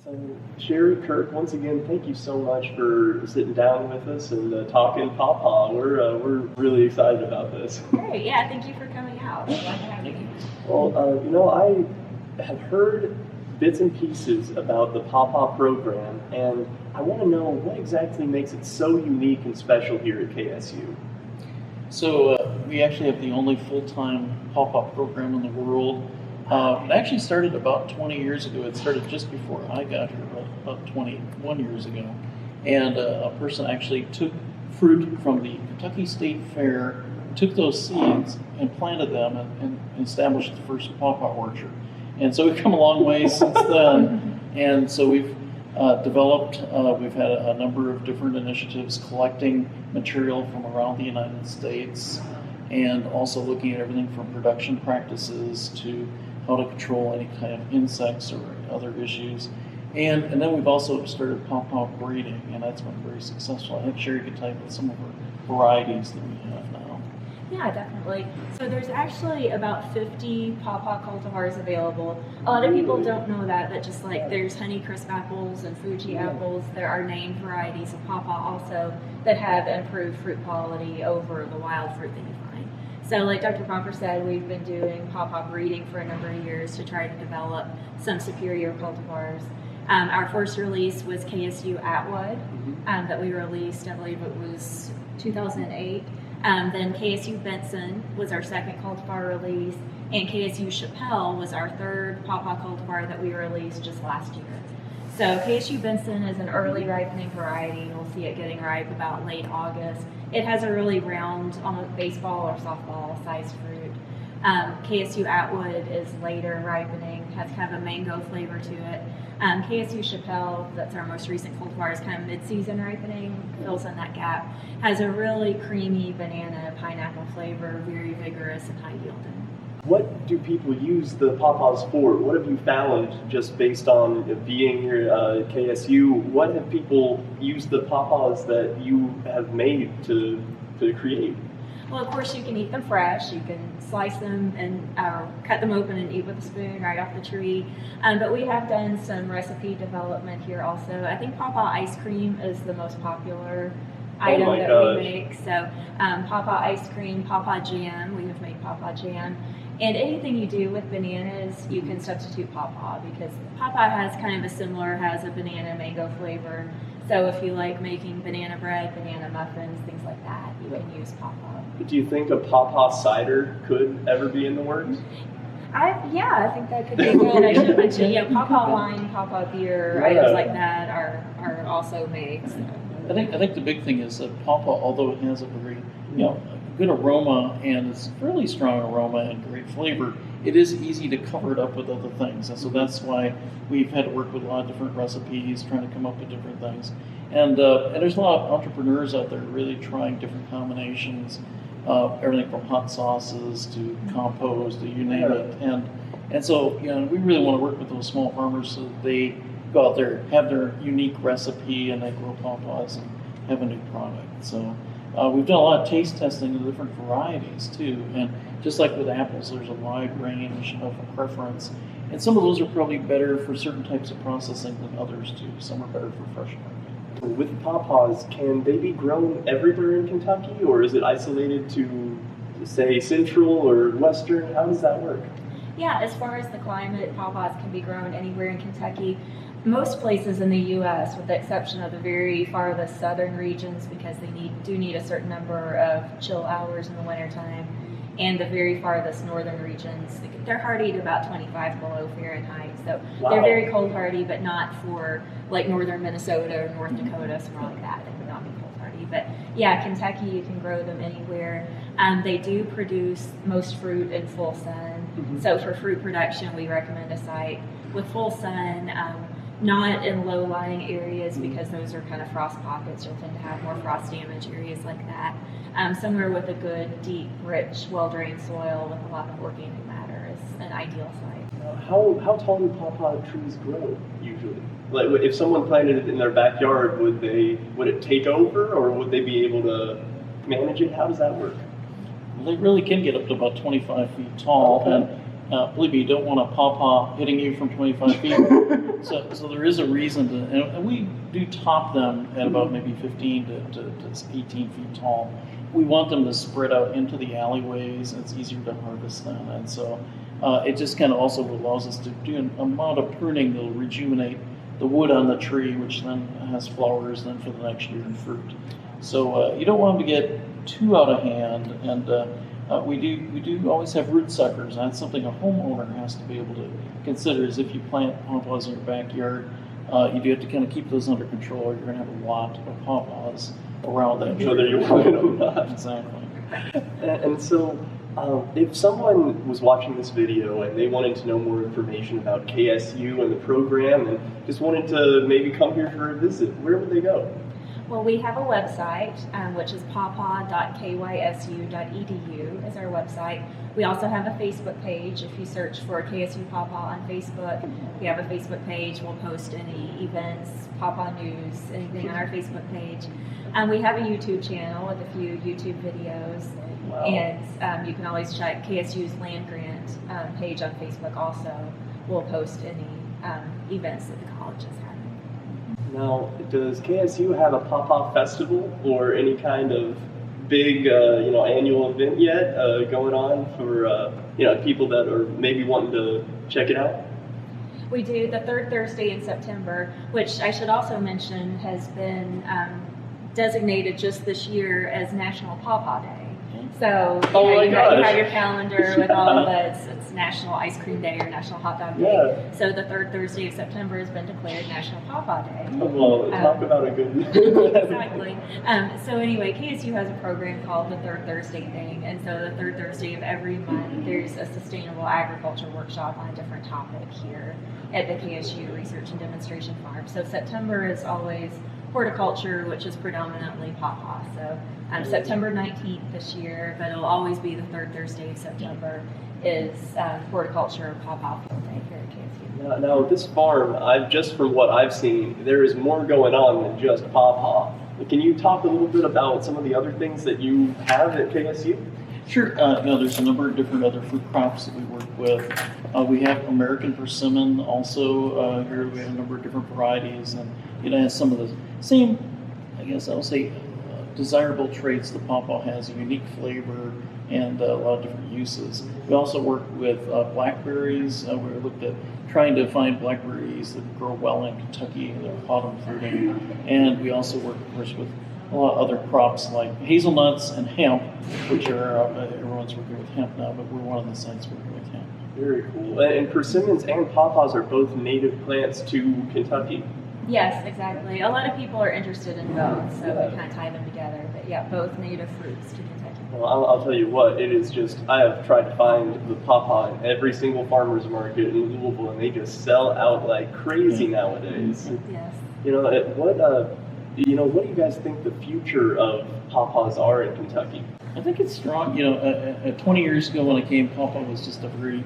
So, Sheri, Kirk, once again, thank you so much for sitting down with us and talking Pawpaw. We're really excited about this. Great, yeah, thank you for coming out. Glad to have you. Well, I have heard bits and pieces about the Pawpaw program, and I want to know what exactly makes it so unique and special here at KSU. So we actually have the only full-time Pawpaw program in the world. It actually started about 20 years ago. It started just before I got here, about 21 years ago. And a person actually took fruit from the Kentucky State Fair, took those seeds and planted them and established the first Pawpaw orchard. And so we've come a long way since then. And so we've developed, we've had a number of different initiatives collecting material from around the United States and also looking at everything from production practices to how to control any kind of insects or other issues. And then we've also started Pawpaw breeding, and that's been very successful. I think Sheri could tell you about some of our varieties that we have now. Yeah, definitely. So there's actually about 50 Pawpaw cultivars available. A lot of people don't know that just like there's Honeycrisp apples and Fuji apples, there are named varieties of Pawpaw also that have improved fruit quality over the wild fruit that you find. So like Dr. Pomper said, we've been doing Pawpaw breeding for a number of years to try to develop some superior cultivars. Our first release was KSU Atwood that we released, I believe it was 2008. Then KSU Benson was our second cultivar release, and KSU Chappelle was our third Pawpaw cultivar that we released just last year. So KSU Benson is an early ripening variety. We'll see it getting ripe about late August. It has a really round, almost baseball or softball sized fruit. KSU Atwood is later ripening, has kind of a mango flavor to it. KSU Chappelle, that's our most recent cultivar, is kind of mid-season ripening, fills in that gap. Has a really creamy banana pineapple flavor, very vigorous and high yielding. What do people use the Pawpaws for? What have you found just based on being here at KSU? What have people used the Pawpaws that you have made to create? Well, of course, you can eat them fresh. You can slice them and cut them open and eat with a spoon right off the tree. But we have done some recipe development here also. I think Pawpaw ice cream is the most popular item we make. So Pawpaw ice cream, Pawpaw jam, we have made Pawpaw jam. And anything you do with bananas, you can substitute Pawpaw because Pawpaw has kind of has a banana mango flavor. So if you like making banana bread, banana muffins, things like that, you can use Pawpaw. Do you think a Pawpaw cider could ever be in the works? I think that could be good. I should mention, Pawpaw wine, Pawpaw beer, items like that are also made. So. I think the big thing is that Pawpaw, although it has a very good aroma and it's fairly strong aroma and great flavor, it is easy to cover it up with other things. And so that's why we've had to work with a lot of different recipes, trying to come up with different things. And there's a lot of entrepreneurs out there really trying different combinations, everything from hot sauces to compost to you name it. And so we really want to work with those small farmers so that they go out there, have their unique recipe, and they grow Pawpaws and have a new product. So we've done a lot of taste testing of different varieties too, and just like with apples, there's a wide range of preference, and some of those are probably better for certain types of processing than others too. Some are better for fresh market. With Pawpaws, can they be grown everywhere in Kentucky, or is it isolated to, say, central or western? How does that work? Yeah, as far as the climate, Pawpaws can be grown anywhere in Kentucky. Most places in the U.S., with the exception of the very farthest southern regions, because they do need a certain number of chill hours in the wintertime, and the very farthest northern regions, they're hardy to about 25 below Fahrenheit. So they're very cold hardy, but not for like northern Minnesota or North Dakota, somewhere like that. They would not be cold hardy. But yeah, Kentucky, you can grow them anywhere. They do produce most fruit in full sun. So for fruit production, we recommend a site with full sun. Not in low-lying areas because those are kind of frost pockets. You'll tend to have more frost damage areas like that. Somewhere with a good, deep, rich, well-drained soil with a lot of organic matter is an ideal site. How tall do Pawpaw trees grow usually? Like if someone planted it in their backyard, would it take over, or would they be able to manage it? How does that work? Well, they really can get up to about 25 feet tall, believe me, you don't want a pawpaw hitting you from 25 feet. So there is a reason to, and we do top them at about maybe 15 to 18 feet tall. We want them to spread out into the alleyways, and it's easier to harvest then. And so it just kind of also allows us to do an amount of pruning that will rejuvenate the wood on the tree, which then has flowers then for the next year and fruit. So you don't want them to get too out of hand, and we do always have root suckers. And that's something a homeowner has to be able to consider. Is if you plant pawpaws in your backyard, you do have to kind of keep those under control, or you're going to have a lot of pawpaws around that tree. Whether you want it or not. Exactly. And so, if someone was watching this video and they wanted to know more information about KSU and the program and just wanted to maybe come here for a visit, where would they go? Well, we have a website, which is pawpaw.kysu.edu is our website. We also have a Facebook page. If you search for KSU Pawpaw on Facebook, we have a Facebook page. We'll post any events, Pawpaw news, anything on our Facebook page. We have a YouTube channel with a few YouTube videos. Wow. And you can always check KSU's land grant page on Facebook also. We'll post any events that the college is having. Now, does KSU have a Pawpaw festival or any kind of big, annual event yet going on for people that are maybe wanting to check it out? We do the third Thursday in September, which I should also mention has been designated just this year as National Pawpaw Day. So you have your calendar with all of it. It's National Ice Cream Day or National Hot Dog Day. Yeah. So the third Thursday of September has been declared National Pawpaw Day. Well, talk about a good... Exactly. So anyway, KSU has a program called the Third Thursday Thing. And so the third Thursday of every month, there's a sustainable agriculture workshop on a different topic here at the KSU Research and Demonstration Farm. So September is always horticulture, which is predominantly pawpaw. So September 19th this year, but it'll always be the third Thursday of September, is horticulture pawpaw field day here at KSU. Now, this farm, from what I've seen, there is more going on than just pawpaw. Can you talk a little bit about some of the other things that you have at KSU? Sure. There's a number of different other fruit crops that we work with. We have American persimmon also here. We have a number of different varieties, and it has some of the same, I guess I'll say, desirable traits the pawpaw has, a unique flavor and a lot of different uses. We also work with blackberries. We looked at trying to find blackberries that grow well in Kentucky and they're autumn fruiting. And we also work, of course, with a lot of other crops like hazelnuts and hemp, which are, everyone's working with hemp now, but we're one of the sites working with hemp. Very cool. And persimmons and pawpaws are both native plants to Kentucky. Yes, exactly. A lot of people are interested in both, so we kind of tie them together. But yeah, both native fruits to Kentucky. Well, I'll tell you what, it is just, I have tried to find the pawpaw in every single farmer's market in Louisville, and they just sell out like crazy nowadays. Yes. What do you guys think the future of pawpaws are in Kentucky? I think it's strong. 20 years ago when I came, pawpaw was just a very,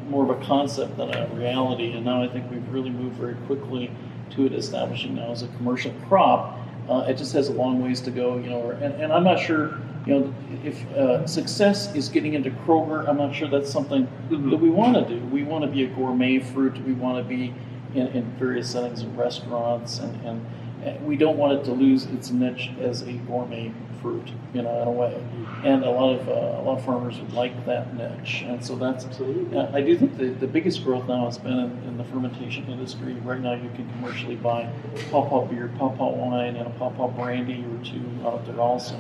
more of a concept than a reality, and now I think we've really moved very quickly to it establishing now as a commercial crop. It just has a long ways to go, and I'm not sure, if success is getting into Kroger. I'm not sure that's something that we want to do. We want to be a gourmet fruit. We want to be in various settings in restaurants, and we don't want it to lose its niche as a gourmet fruit, in a way. And a lot of farmers would like that niche, and so that's absolutely. I do think the biggest growth now has been in the fermentation industry. Right now, you can commercially buy pawpaw beer, pawpaw wine, and a pawpaw brandy or two out there also.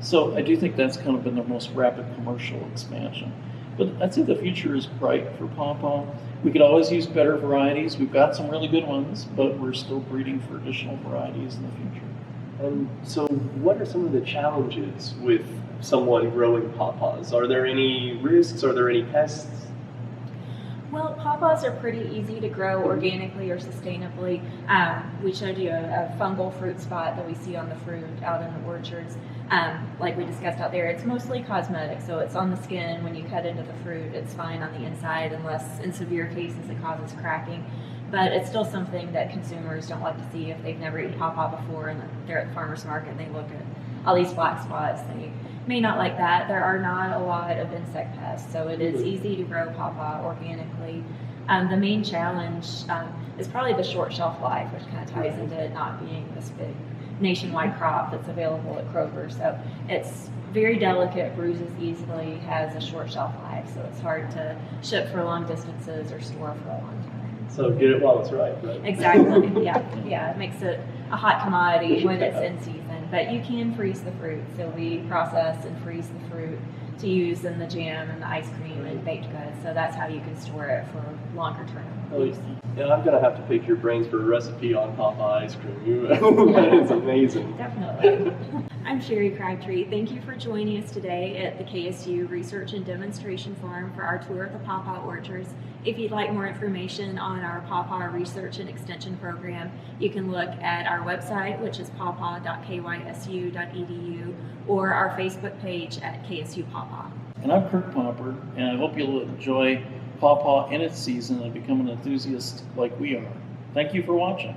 So I do think that's kind of been the most rapid commercial expansion. But I'd say the future is bright for pawpaw. We could always use better varieties. We've got some really good ones, but we're still breeding for additional varieties in the future. And so what are some of the challenges with someone growing pawpaws? Are there any risks? Are there any pests? Well, pawpaws are pretty easy to grow organically or sustainably. We showed you a fungal fruit spot that we see on the fruit out in the orchards. Like we discussed out there, it's mostly cosmetic, so it's on the skin. When you cut into the fruit, it's fine on the inside, unless in severe cases it causes cracking. But it's still something that consumers don't like to see if they've never eaten pawpaw before and they're at the farmer's market and they look at all these black spots. They may not like that. There are not a lot of insect pests, so it is easy to grow pawpaw organically. The main challenge is probably the short shelf life, which kind of ties into it not being this big nationwide crop that's available at Kroger. So it's very delicate, bruises easily, has a short shelf life, so it's hard to ship for long distances or store for a long time. So get it while it's ripe, right? Exactly. Yeah. It makes it a hot commodity when it's in season. But you can freeze the fruit. So we process and freeze the fruit to use in the jam and the ice cream and baked goods. So that's how you can store it for longer term. Oh, yeah, I'm gonna have to pick your brains for a recipe on Pawpaw ice cream. That is amazing. Definitely. I'm Sheri Crabtree. Thank you for joining us today at the KSU Research and Demonstration Farm for our tour of the Pawpaw orchards. If you'd like more information on our Pawpaw Research and Extension Program, you can look at our website, which is pawpaw.kysu.edu, or our Facebook page at KSU Pawpaw. And I'm Kirk Pomper, and I hope you'll enjoy Pawpaw in its season and become an enthusiast like we are. Thank you for watching.